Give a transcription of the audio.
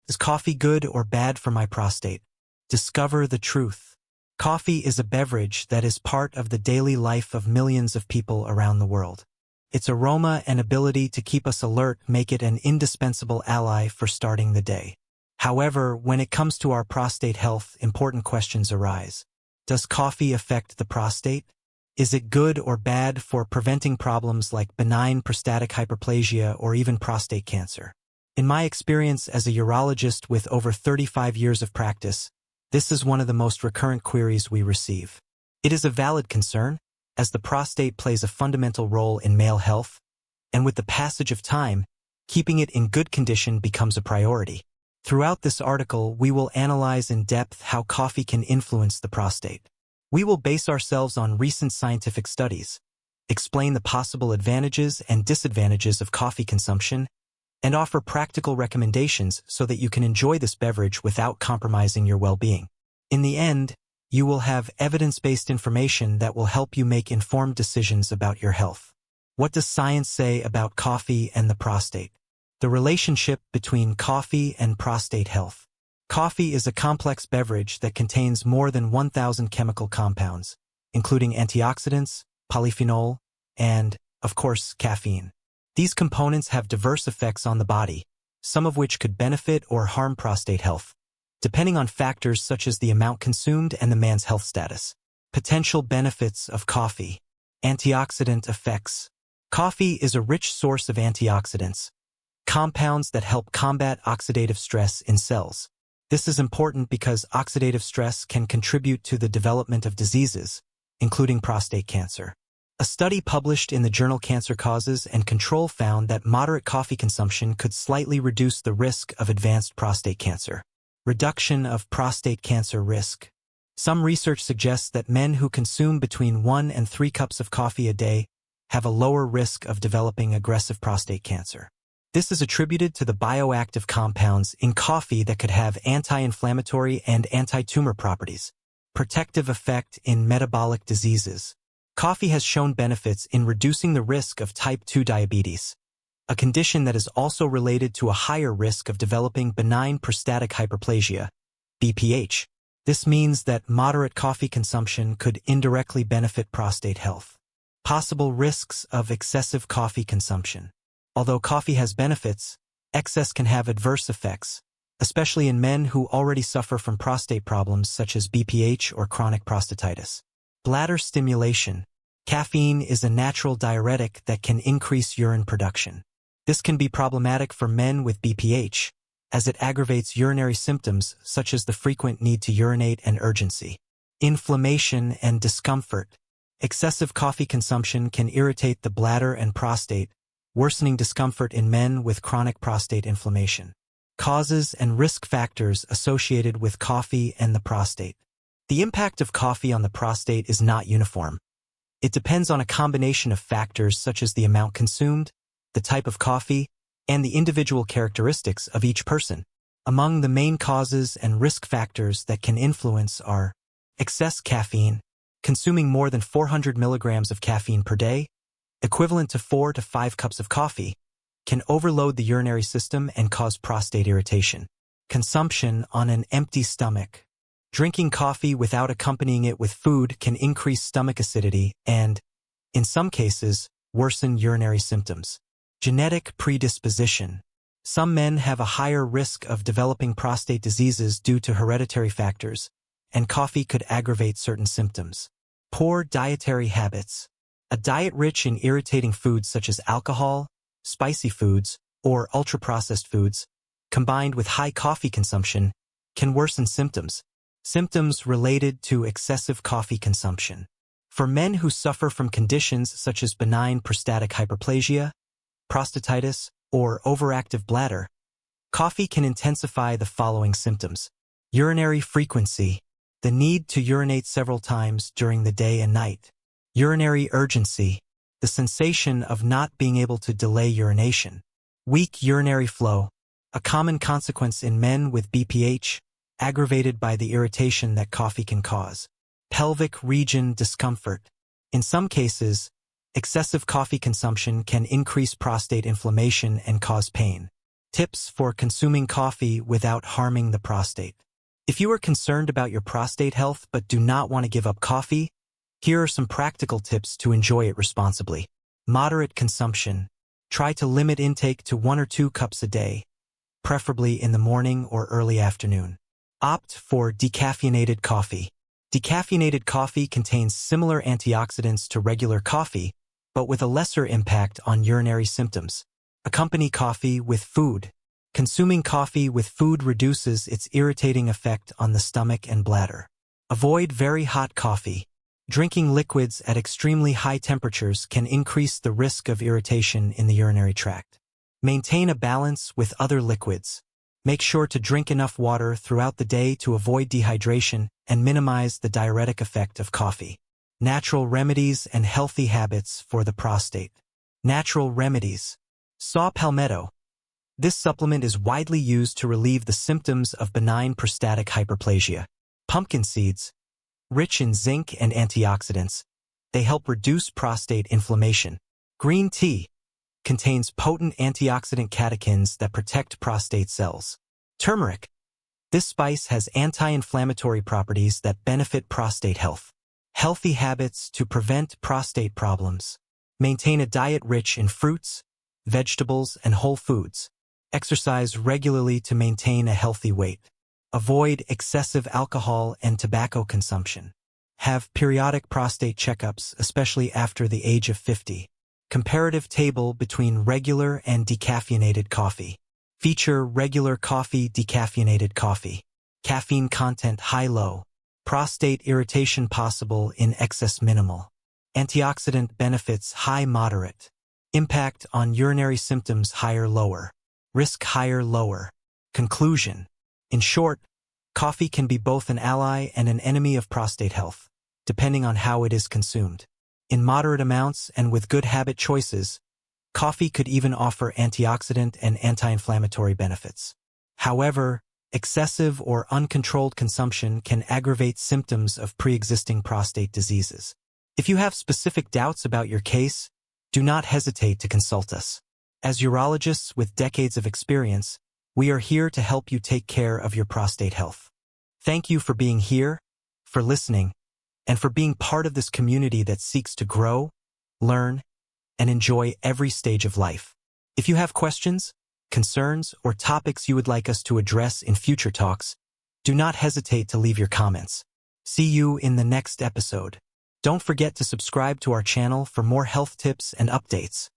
Is coffee good or bad for my prostate? Discover the truth. Coffee is a beverage that is part of the daily life of millions of people around the world. Its aroma and ability to keep us alert make it an indispensable ally for starting the day. However, when it comes to our prostate health, important questions arise. Does coffee affect the prostate? Is it good or bad for preventing problems like benign prostatic hyperplasia or even prostate cancer? In my experience as a urologist with over 35 years of practice, this is one of the most recurrent queries we receive. It is a valid concern, as the prostate plays a fundamental role in male health, and with the passage of time, keeping it in good condition becomes a priority. Throughout this article, we will analyze in depth how coffee can influence the prostate. We will base ourselves on recent scientific studies, explain the possible advantages and disadvantages of coffee consumption, and offer practical recommendations so that you can enjoy this beverage without compromising your well-being. In the end, you will have evidence-based information that will help you make informed decisions about your health. What does science say about coffee and the prostate? The relationship between coffee and prostate health. Coffee is a complex beverage that contains more than 1,000 chemical compounds, including antioxidants, polyphenol, and, of course, caffeine. These components have diverse effects on the body, some of which could benefit or harm prostate health, depending on factors such as the amount consumed and the man's health status. Potential benefits of coffee. Antioxidant effects. Coffee is a rich source of antioxidants, compounds that help combat oxidative stress in cells. This is important because oxidative stress can contribute to the development of diseases, including prostate cancer. A study published in the journal Cancer Causes and Control found that moderate coffee consumption could slightly reduce the risk of advanced prostate cancer. Reduction of prostate cancer risk. Some research suggests that men who consume between 1 and 3 cups of coffee a day have a lower risk of developing aggressive prostate cancer. This is attributed to the bioactive compounds in coffee that could have anti-inflammatory and anti-tumor properties. Protective effect in metabolic diseases. Coffee has shown benefits in reducing the risk of type 2 diabetes, a condition that is also related to a higher risk of developing benign prostatic hyperplasia, BPH. This means that moderate coffee consumption could indirectly benefit prostate health. Possible risks of excessive coffee consumption. Although coffee has benefits, excess can have adverse effects, especially in men who already suffer from prostate problems such as BPH or chronic prostatitis. Bladder stimulation. Caffeine is a natural diuretic that can increase urine production. This can be problematic for men with BPH, as it aggravates urinary symptoms such as the frequent need to urinate and urgency. Inflammation and discomfort. Excessive coffee consumption can irritate the bladder and prostate, worsening discomfort in men with chronic prostate inflammation. Causes and risk factors associated with coffee and the prostate. The impact of coffee on the prostate is not uniform. It depends on a combination of factors such as the amount consumed, the type of coffee, and the individual characteristics of each person. Among the main causes and risk factors that can influence are excess caffeine. Consuming more than 400 milligrams of caffeine per day, equivalent to 4 to 5 cups of coffee, can overload the urinary system and cause prostate irritation. Consumption on an empty stomach. Drinking coffee without accompanying it with food can increase stomach acidity and, in some cases, worsen urinary symptoms. Genetic predisposition. Some men have a higher risk of developing prostate diseases due to hereditary factors, and coffee could aggravate certain symptoms. Poor dietary habits. A diet rich in irritating foods such as alcohol, spicy foods, or ultra-processed foods, combined with high coffee consumption, can worsen symptoms. Symptoms related to excessive coffee consumption. For men who suffer from conditions such as benign prostatic hyperplasia, prostatitis, or overactive bladder, coffee can intensify the following symptoms. Urinary frequency. The need to urinate several times during the day and night. Urinary urgency. The sensation of not being able to delay urination. Weak urinary flow. A common consequence in men with BPH, aggravated by the irritation that coffee can cause. Pelvic region discomfort. In some cases, excessive coffee consumption can increase prostate inflammation and cause pain. Tips for consuming coffee without harming the prostate. If you are concerned about your prostate health but do not want to give up coffee, here are some practical tips to enjoy it responsibly. Moderate consumption. Try to limit intake to 1 or 2 cups a day, preferably in the morning or early afternoon. Opt for decaffeinated coffee. Decaffeinated coffee contains similar antioxidants to regular coffee, but with a lesser impact on urinary symptoms. Accompany coffee with food. Consuming coffee with food reduces its irritating effect on the stomach and bladder. Avoid very hot coffee. Drinking liquids at extremely high temperatures can increase the risk of irritation in the urinary tract. Maintain a balance with other liquids. Make sure to drink enough water throughout the day to avoid dehydration and minimize the diuretic effect of coffee. Natural remedies and healthy habits for the prostate. Natural remedies. Saw palmetto. This supplement is widely used to relieve the symptoms of benign prostatic hyperplasia. Pumpkin seeds. Rich in zinc and antioxidants, they help reduce prostate inflammation. Green tea contains potent antioxidant catechins that protect prostate cells. Turmeric. This spice has anti-inflammatory properties that benefit prostate health. Healthy habits to prevent prostate problems. Maintain a diet rich in fruits, vegetables, and whole foods. Exercise regularly to maintain a healthy weight. Avoid excessive alcohol and tobacco consumption. Have periodic prostate checkups, especially after the age of 50. Comparative table between regular and decaffeinated coffee. Feature regular coffee, decaffeinated coffee. Caffeine content high-low. Prostate irritation possible in excess minimal. Antioxidant benefits high-moderate. Impact on urinary symptoms higher-lower. Risk higher-lower. Conclusion. In short, coffee can be both an ally and an enemy of prostate health, depending on how it is consumed. In moderate amounts and with good habit choices, coffee could even offer antioxidant and anti-inflammatory benefits. However, excessive or uncontrolled consumption can aggravate symptoms of pre-existing prostate diseases. If you have specific doubts about your case, do not hesitate to consult us. As urologists with decades of experience, we are here to help you take care of your prostate health. Thank you for being here, for listening, and for being part of this community that seeks to grow, learn, and enjoy every stage of life. If you have questions, concerns, or topics you would like us to address in future talks, do not hesitate to leave your comments. See you in the next episode. Don't forget to subscribe to our channel for more health tips and updates.